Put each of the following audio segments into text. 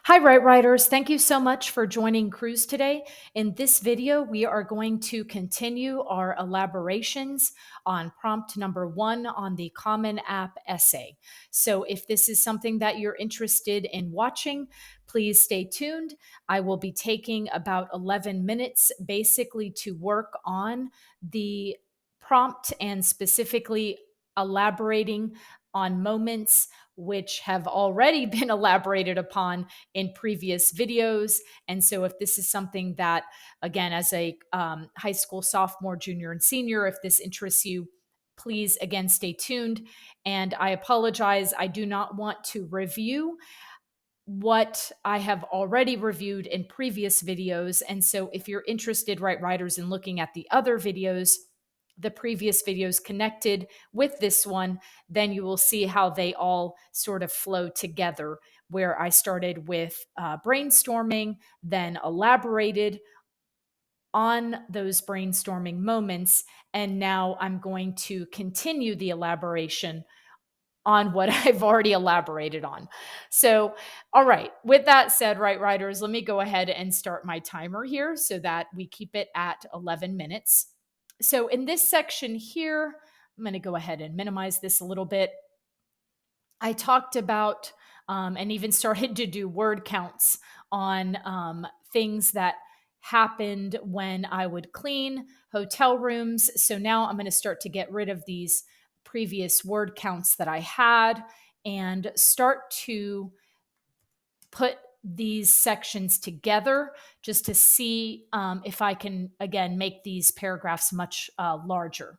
Hi, Right Writers. Thank you so much for joining Cruise today. In this video, we are going to continue our elaborations on prompt number 1 on the Common App essay. So if this is something that you're interested in watching, please stay tuned. I will be taking about 11 minutes basically to work on the prompt and specifically elaborating on moments which have already been elaborated upon in previous videos. And so, if this is something that, again, as a high school sophomore, junior, and senior, if this interests you, please again stay tuned. And I apologize, I do not want to review what I have already reviewed in previous videos. And so, if you're interested, Right Writers, in looking at the other videos, the previous videos connected with this one, then you will see how they all sort of flow together. Where I started with brainstorming, then elaborated on those brainstorming moments, and now I'm going to continue the elaboration on what I've already elaborated on. So, all right, with that said, Right Writers, let me go ahead and start my timer here so that we keep it at 11 minutes. So, in this section here, I'm going to go ahead and minimize this a little bit. I talked about and even started to do word counts on things that happened when I would clean hotel rooms. So now I'm going to start to get rid of these previous word counts that I had and start to put these sections together just to see if I can, again, make these paragraphs much larger.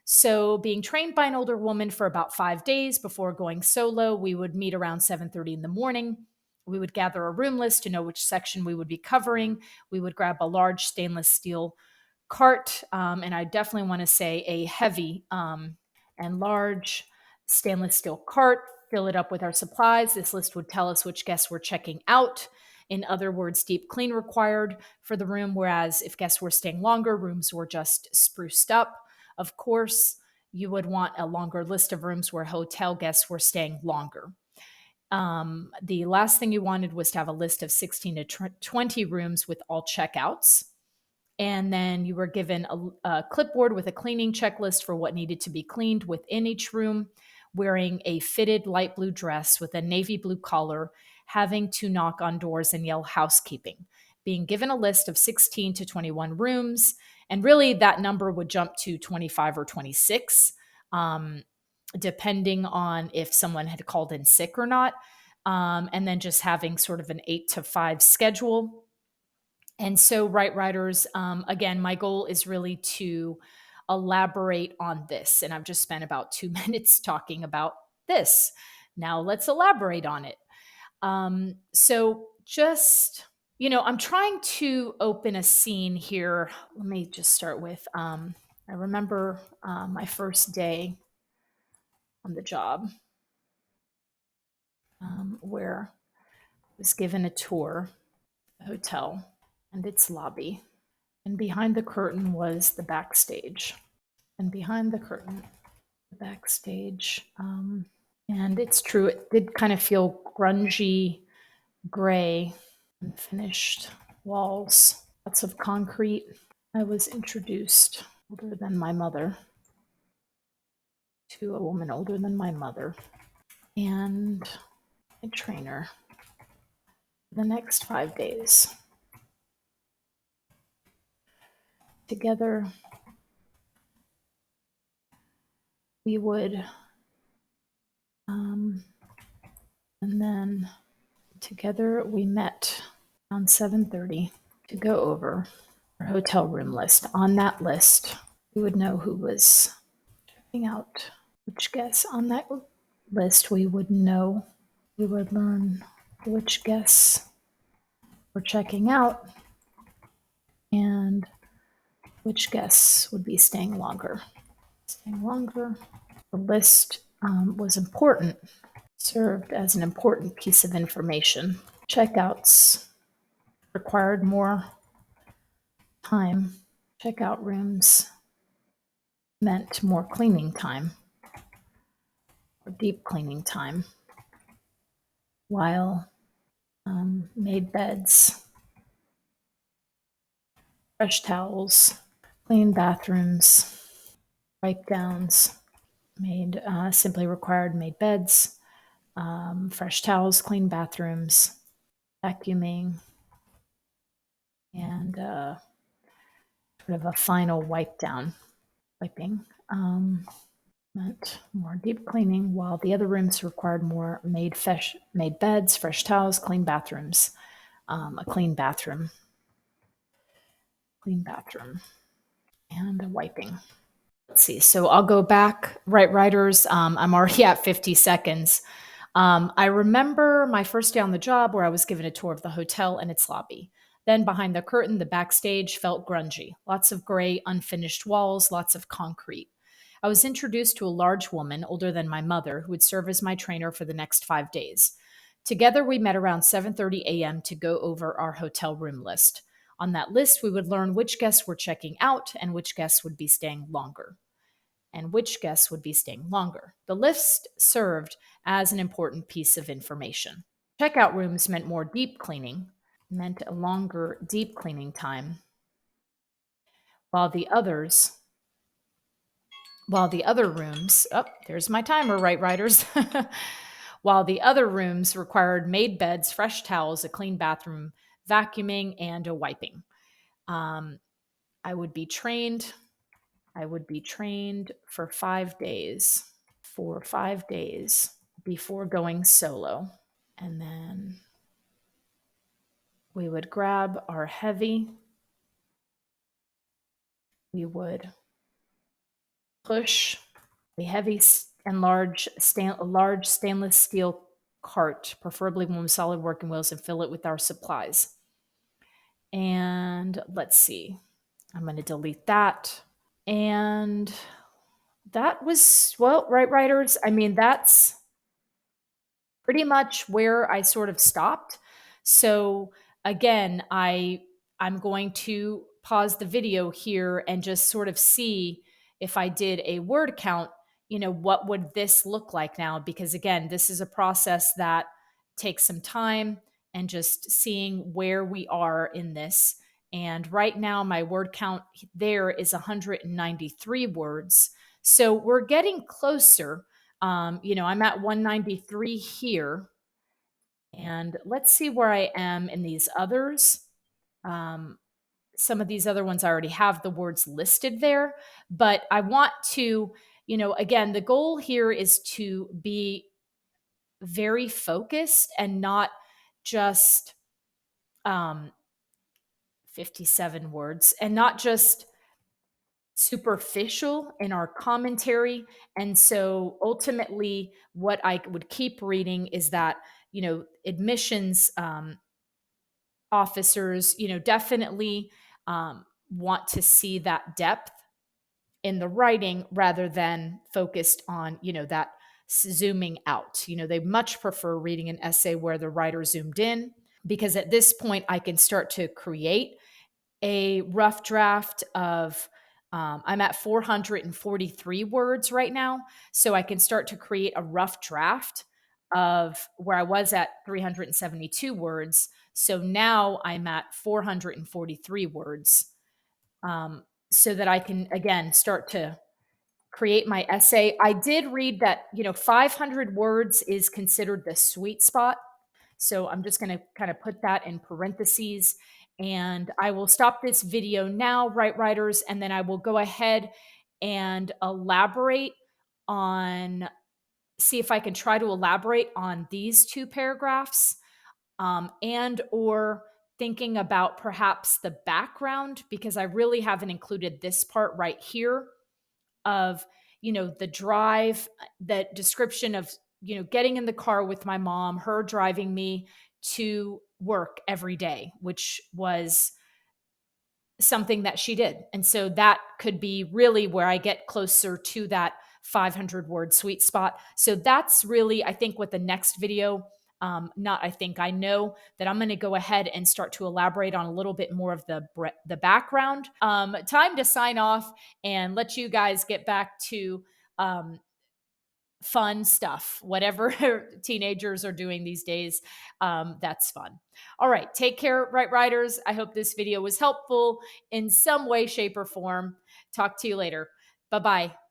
So, being trained by an older woman for about 5 days before going solo, we would meet around 7:30 in the morning. We would gather a room list to know which section we would be covering. We would grab a large stainless steel cart, and I definitely want to say a heavy and large stainless steel cart, fill it up with our supplies. This list would tell us which guests were checking out. In other words, deep clean required for the room, whereas if guests were staying longer, rooms were just spruced up. Of course, you would want a longer list of rooms where hotel guests were staying longer. The last thing you wanted was to have a list of 16 to 20 rooms with all checkouts. And then you were given a clipboard with a cleaning checklist for what needed to be cleaned within each room, wearing a fitted light blue dress with a navy blue collar, having to knock on doors and yell housekeeping, being given a list of 16 to 21 rooms. And really, that number would jump to 25 or 26, depending on if someone had called in sick or not. And then just having sort of an 8 to 5 schedule. And so, Right Writers, again, my goal is really to elaborate on this. And I've just spent about 2 minutes talking about this. Now let's elaborate on it. So, just, I'm trying to open a scene here. Let me just start with I remember my first day on the job where I was given a tour of the hotel and its lobby. And behind the curtain was the backstage. And behind the curtain, the backstage. And it's true, it did kind of feel grungy, gray, unfinished walls, lots of concrete. I was introduced, older than my mother, to a woman older than my mother and a trainer the next 5 days. Together, we would, and then together we met around 7:30 to go over our hotel room list. On that list, we would know who was checking out, which guests on that list we would know. We would learn which guests were checking out and which guests would be staying longer. Staying longer. The list was important, served as an important piece of information. Checkouts required more time. Checkout rooms meant more cleaning time or deep cleaning time, while made beds, fresh towels, clean bathrooms, wipe downs, made simply required made beds, fresh towels, clean bathrooms, vacuuming, and sort of a final wipe down, wiping. Meant more deep cleaning, while the other rooms required more made beds, fresh towels, clean bathrooms, a clean bathroom, and a wiping. Let's see. So I'll go back, right, writers. I'm already at 50 seconds. I remember my first day on the job where I was given a tour of the hotel and its lobby. Then behind the curtain, the backstage felt grungy. Lots of gray, unfinished walls, lots of concrete. I was introduced to a large woman, older than my mother, who would serve as my trainer for the next 5 days. Together, we met around 7:30 a.m. to go over our hotel room list. On that list, we would learn which guests were checking out and which guests would be staying longer. The list served as an important piece of information. Checkout rooms meant more deep cleaning, meant a longer deep cleaning time, while the others, while the other rooms, oh, there's my timer, right, writers? While the other rooms required made beds, fresh towels, a clean bathroom, vacuuming, and a wiping. Um, I would be trained. I would be trained for 5 days. For 5 days before going solo. And then we would grab our heavy, we would push a heavy and large stainless steel cart, preferably one with solid working wheels, and fill it with our supplies. And let's see, I'm going to delete that. And that was, well, right, writers. I mean, that's pretty much where I sort of stopped. So again, I'm going to pause the video here and just sort of see if I did a word count, what would this look like now? Because again, this is a process that takes some time and just seeing where we are in this. And right now, my word count there is 193 words. So we're getting closer. I'm at 193 here. And let's see where I am in these others. Um, some of these other ones I already have the words listed there, but I want to, again, the goal here is to be very focused and not just 57 words and not just superficial in our commentary. And so ultimately, what I would keep reading is that, admissions officers, definitely want to see that depth in the writing rather than focused on, that zooming out. They much prefer reading an essay where the writer zoomed in, because at this point I can start to create a rough draft of I'm at 443 words right now. So I can start to create a rough draft of where I was at 372 words. So now I'm at 443 words, so that I can, again, start to create my essay. I did read that, 500 words is considered the sweet spot. So I'm just going to kind of put that in parentheses, and I will stop this video now, right, writers, and then I will go ahead and see if I can try to elaborate on these two paragraphs, and or thinking about perhaps the background, because I really haven't included this part right here of, the drive, the description of, getting in the car with my mom, her driving me to work every day, which was something that she did. And so that could be really where I get closer to that 500 word sweet spot. So that's really, I think, what the next video, I know that I'm going to go ahead and start to elaborate on a little bit more of the background. Time to sign off and let you guys get back to fun stuff, whatever teenagers are doing these days. That's fun. All right. Take care, Right Riders. I hope this video was helpful in some way, shape, or form. Talk to you later. Bye bye.